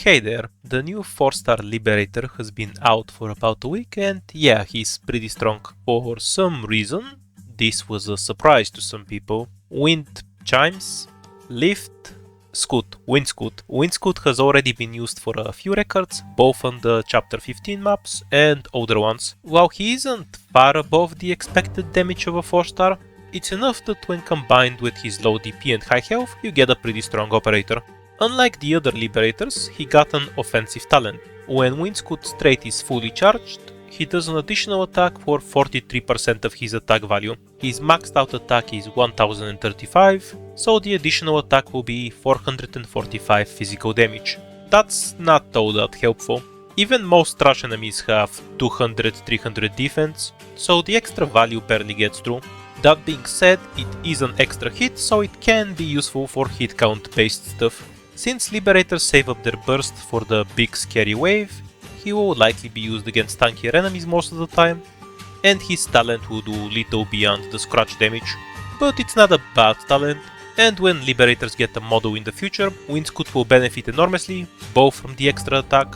Hey there, the new 4-star Liberator has been out for about a week and yeah, he's pretty strong. For some reason, this was a surprise to some people. Wind chimes, lift, scoot, wind scoot. Wind scoot has already been used for a few records, both on the chapter 15 maps and older ones. While he isn't far above the expected damage of a 4-star, it's enough that when combined with his low DP and high health, you get a pretty strong operator. Unlike the other Liberators, he got an offensive talent. When Windscoot's trait is fully charged, he does an additional attack for 43% of his attack value. His maxed out attack is 1035, so the additional attack will be 445 physical damage. That's not all that helpful. Even most trash enemies have 200-300 defense, so the extra value barely gets through. That being said, it is an extra hit, so it can be useful for hit count based stuff. Since Liberators save up their burst for the big scary wave, he will likely be used against tankier enemies most of the time, and his talent will do little beyond the scratch damage. But it's not a bad talent, and when Liberators get a model in the future, Windscoot will benefit enormously, both from the extra attack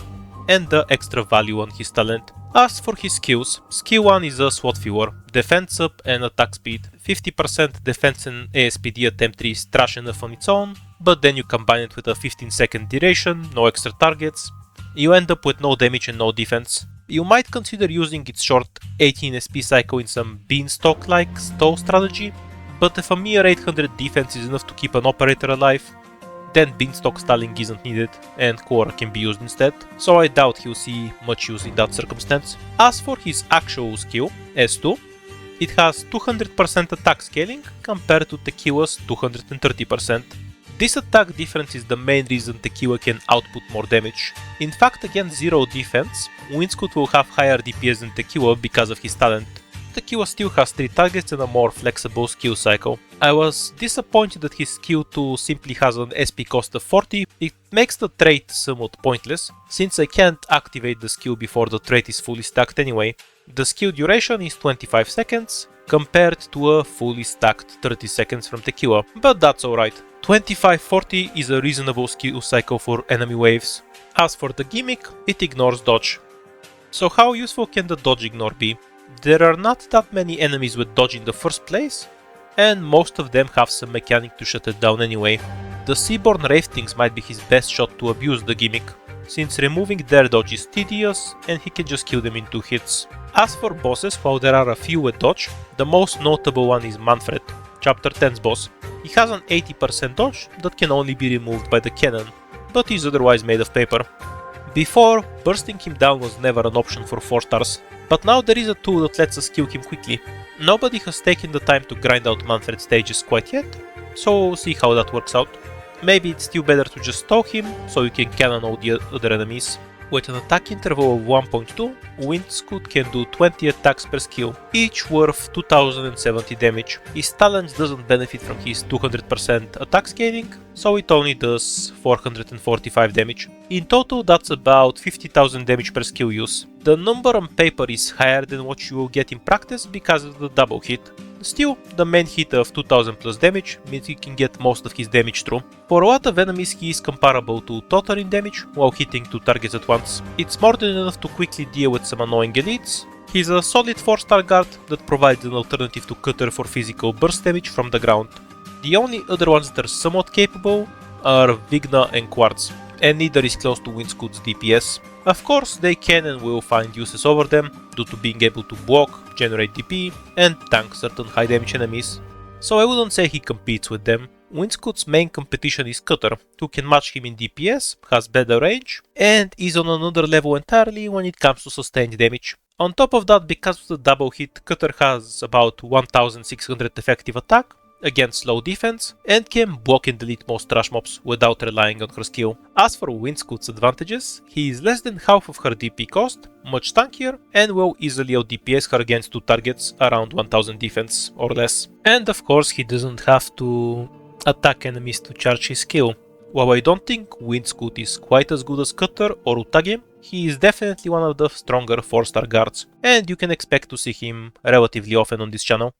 and the extra value on his talent. As for his skills, skill 1 is a SWAT viewer, defense up and attack speed. 50% defense and ASPD attempt 3 is trash enough on its own, but then you combine it with a 15-second duration, no extra targets, you end up with no damage and no defense. You might consider using its short 18 SP cycle in some beanstalk-like stall strategy, but if a mere 800 defense is enough to keep an operator alive, then beanstalk stalling isn't needed and Quora can be used instead, so I doubt he'll see much use in that circumstance. As for his actual skill, S2, it has 200% attack scaling compared to Tequila's 230%. This attack difference is the main reason Tequila can output more damage. In fact, against zero defense, Windscoot will have higher DPS than Tequila because of his talent. Tequila still has 3 targets and a more flexible skill cycle. I was disappointed that his skill 2 simply has an SP cost of 40. It makes the trait somewhat pointless, since I can't activate the skill before the trait is fully stacked anyway. The skill duration is 25 seconds, compared to a fully stacked 30 seconds from Tequila, but that's alright. 25-40 is a reasonable skill cycle for enemy waves. As for the gimmick, it ignores dodge. So how useful can the dodge ignore be? There are not that many enemies with dodge in the first place, and most of them have some mechanic to shut it down anyway. The Seaborn Raftings might be his best shot to abuse the gimmick, since removing their dodge is tedious and he can just kill them in 2 hits. As for bosses, while there are a few with dodge, the most notable one is Manfred, chapter 10's boss. He has an 80% dodge that can only be removed by the cannon, but is otherwise made of paper. Before, bursting him down was never an option for 4 stars, but now there is a tool that lets us kill him quickly. Nobody has taken the time to grind out Manfred stages quite yet, so we'll see how that works out. Maybe it's still better to just stalk him, so you can cannon all the other enemies. With an attack interval of 1.2, Windscoot can do 20 attacks per skill, each worth 2070 damage. His talent doesn't benefit from his 200% attack scaling, so it only does 445 damage. In total, that's about 50,000 damage per skill use. The number on paper is higher than what you will get in practice because of the double hit. Still, the main hit of 2000 plus damage means he can get most of his damage through. For a lot of enemies he is comparable to Totter in damage while hitting 2 targets at once. It's more than enough to quickly deal with some annoying elites. He's a solid 4-star guard that provides an alternative to Cutter for physical burst damage from the ground. The only other ones that are somewhat capable are Vigna and Quartz, and neither is close to Windscoot's DPS. Of course, they can and will find uses over them, due to being able to block, generate DP, and tank certain high damage enemies. So I wouldn't say he competes with them. Windscoot's main competition is Cutter, who can match him in DPS, has better range, and is on another level entirely when it comes to sustained damage. On top of that, because of the double hit, Cutter has about 1600 effective attack against low defense, and can block and delete most trash mobs without relying on her skill. As for Windscoot's advantages, he is less than half of her DP cost, much tankier, and will easily out DPS her against 2 targets around 1000 defense or less. And of course he doesn't have to attack enemies to charge his skill. While I don't think Windscoot is quite as good as Cutter or Utage, he is definitely one of the stronger 4-star guards, and you can expect to see him relatively often on this channel.